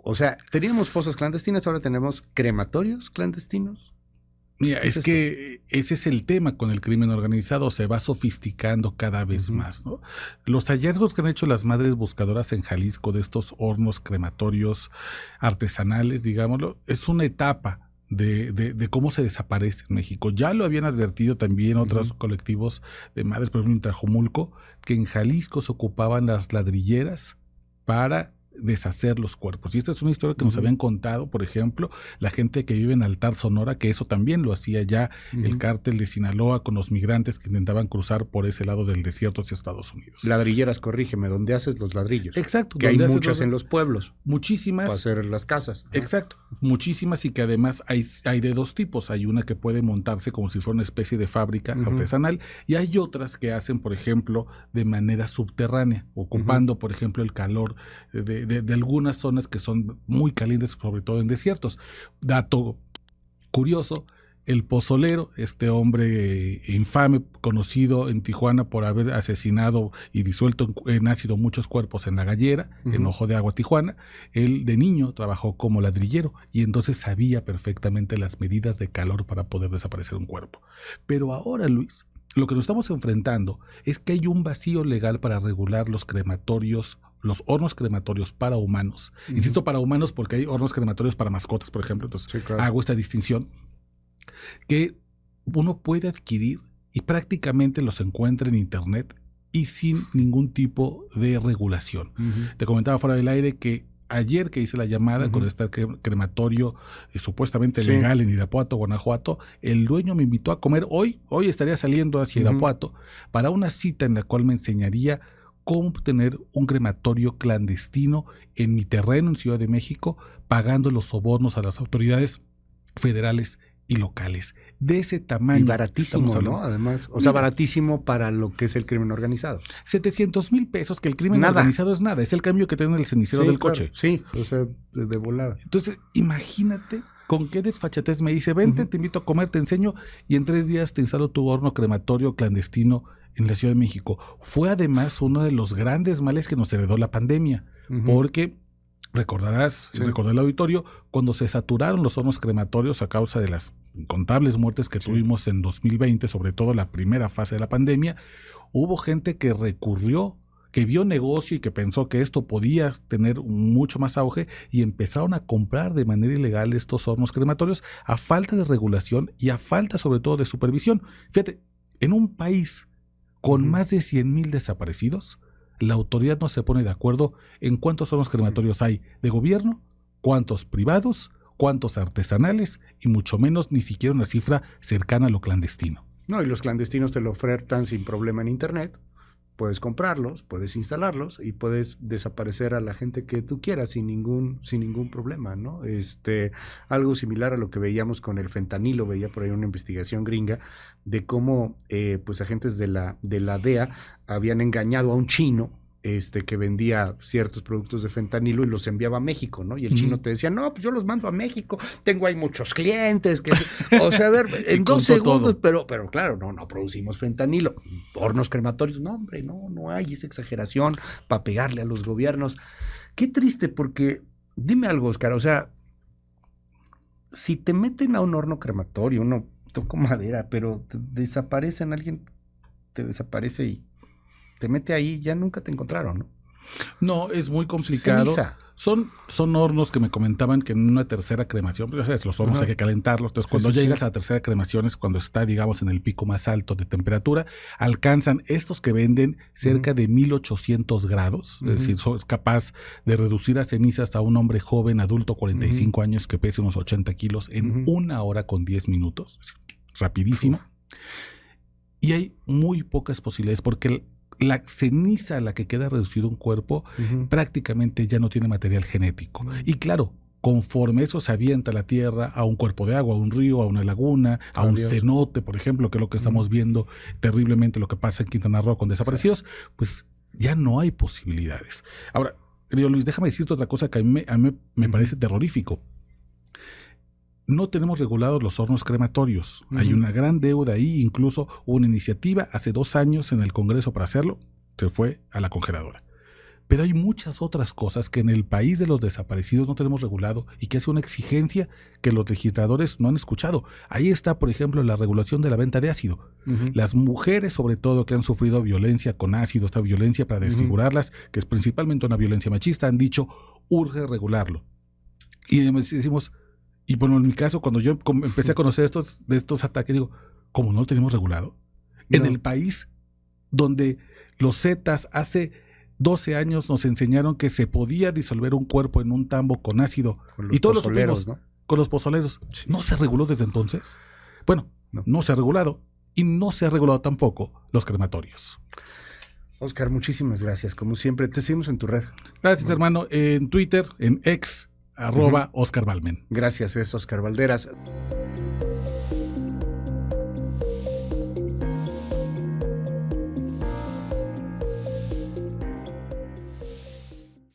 O sea, teníamos fosas clandestinas, ahora tenemos crematorios clandestinos. Mira, es que ese es el tema con el crimen organizado, se va sofisticando cada vez más, ¿no? Los hallazgos que han hecho las madres buscadoras en Jalisco de estos hornos crematorios artesanales, digámoslo, es una etapa de cómo se desaparece en México. Ya lo habían advertido también otros colectivos de madres, por ejemplo en Tlajomulco, que en Jalisco se ocupaban las ladrilleras para deshacer los cuerpos. Y esta es una historia que nos habían contado, por ejemplo, la gente que vive en Altar, Sonora, que eso también lo hacía ya el cártel de Sinaloa con los migrantes que intentaban cruzar por ese lado del desierto hacia Estados Unidos. Ladrilleras, corrígeme, ¿dónde haces los ladrillos? Exacto. Que hay muchas en los pueblos. Muchísimas. Para hacer las casas. Exacto. Muchísimas, y que además hay de dos tipos. Hay una que puede montarse como si fuera una especie de fábrica artesanal, y hay otras que hacen, por ejemplo, de manera subterránea, ocupando, por ejemplo, el calor de algunas zonas que son muy calientes, sobre todo en desiertos. Dato curioso, el pozolero, este hombre infame, conocido en Tijuana por haber asesinado y disuelto en ácido muchos cuerpos en La Gallera, en Ojo de Agua, Tijuana, él de niño trabajó como ladrillero y entonces sabía perfectamente las medidas de calor para poder desaparecer un cuerpo. Pero ahora, Luis, lo que nos estamos enfrentando es que hay un vacío legal para regular los crematorios, los hornos crematorios para humanos. Insisto, para humanos porque hay hornos crematorios para mascotas, por ejemplo. Entonces, hago esta distinción, que uno puede adquirir y prácticamente los encuentra en internet y sin ningún tipo de regulación. Te comentaba fuera del aire que ayer que hice la llamada con este crematorio supuestamente legal en Irapuato, Guanajuato, el dueño me invitó a comer hoy estaría saliendo hacia Irapuato para una cita en la cual me enseñaría cómo tener un crematorio clandestino en mi terreno en Ciudad de México, pagando los sobornos a las autoridades federales y locales. De ese tamaño. Y baratísimo, ¿no? Además, o sea, baratísimo para lo que es el crimen organizado. 700,000 pesos, que el crimen organizado es nada, es el cambio que tiene el cenicero del coche. Sí, o sea, de volada. Entonces, imagínate con qué desfachatez me dice, vente, te invito a comer, te enseño, y en 3 días te instalo tu horno crematorio clandestino en la Ciudad de México. Fue además uno de los grandes males que nos heredó la pandemia, porque recordarás, recordé el auditorio, cuando se saturaron los hornos crematorios a causa de las incontables muertes que tuvimos en 2020, sobre todo la primera fase de la pandemia, hubo gente que recurrió, que vio negocio y que pensó que esto podía tener mucho más auge y empezaron a comprar de manera ilegal estos hornos crematorios a falta de regulación y a falta sobre todo de supervisión. Fíjate, en un país con más de 100,000 desaparecidos, la autoridad no se pone de acuerdo en cuántos hornos crematorios hay de gobierno, cuántos privados, cuántos artesanales y mucho menos ni siquiera una cifra cercana a lo clandestino. No, y los clandestinos te lo ofertan sin problema en internet. Puedes comprarlos, puedes instalarlos y puedes desaparecer a la gente que tú quieras sin ningún problema, ¿no? Algo similar a lo que veíamos con el fentanilo, veía por ahí una investigación gringa de cómo pues agentes de la DEA habían engañado a un chino que vendía ciertos productos de fentanilo y los enviaba a México, ¿no? Y el chino te decía, no, pues yo los mando a México, tengo ahí muchos clientes, o sea, a ver, en 2 segundos, pero claro, no producimos fentanilo. Hornos crematorios, no, hombre, no hay esa exageración para pegarle a los gobiernos. Qué triste, porque, dime algo, Oscar, o sea, si te meten a un horno crematorio, uno toca madera, pero desaparecen, alguien te desaparece y te mete ahí, ya nunca te encontraron, ¿no? No, es muy complicado. Son hornos que me comentaban que en una tercera cremación, pues ya sabes, los hornos hay que calentarlos. Entonces, cuando llegas a la tercera cremación es cuando está, digamos, en el pico más alto de temperatura, alcanzan estos que venden cerca de 1800 grados. Es decir, es capaz de reducir a cenizas a un hombre joven, adulto, 45 años, que pese unos 80 kilos en 1 hora con 10 minutos. Rapidísimo. Y hay muy pocas posibilidades porque la ceniza a la que queda reducido un cuerpo prácticamente ya no tiene material genético. Y claro, conforme eso se avienta a la tierra, a un cuerpo de agua, a un río, a una laguna, a un cenote, por ejemplo, que es lo que estamos viendo terriblemente, lo que pasa en Quintana Roo con desaparecidos, pues ya no hay posibilidades. Ahora, querido Luis, déjame decirte otra cosa que a mí me parece terrorífico. No tenemos regulados los hornos crematorios. Hay una gran deuda ahí, incluso hubo una iniciativa hace 2 años en el Congreso para hacerlo, se fue a la congeladora. Pero hay muchas otras cosas que en el país de los desaparecidos no tenemos regulado y que es una exigencia que los legisladores no han escuchado. Ahí está, por ejemplo, la regulación de la venta de ácido. Las mujeres, sobre todo, que han sufrido violencia con ácido, esta violencia para desfigurarlas, que es principalmente una violencia machista, han dicho, urge regularlo. Y decimos, y bueno, en mi caso, cuando yo empecé a conocer de estos ataques, digo, ¿cómo no lo tenemos regulado? No. En el país donde los Zetas hace 12 años nos enseñaron que se podía disolver un cuerpo en un tambo con ácido. Y todos los supimos, ¿no? Con los pozoleros. Sí. ¿No se reguló desde entonces? Bueno, no se ha regulado. Y no se ha regulado tampoco los crematorios. Oscar, muchísimas gracias. Como siempre, te seguimos en tu red. Gracias, hermano. En Twitter, en X, @Oscar Balmen. Gracias, es Oscar Valderas.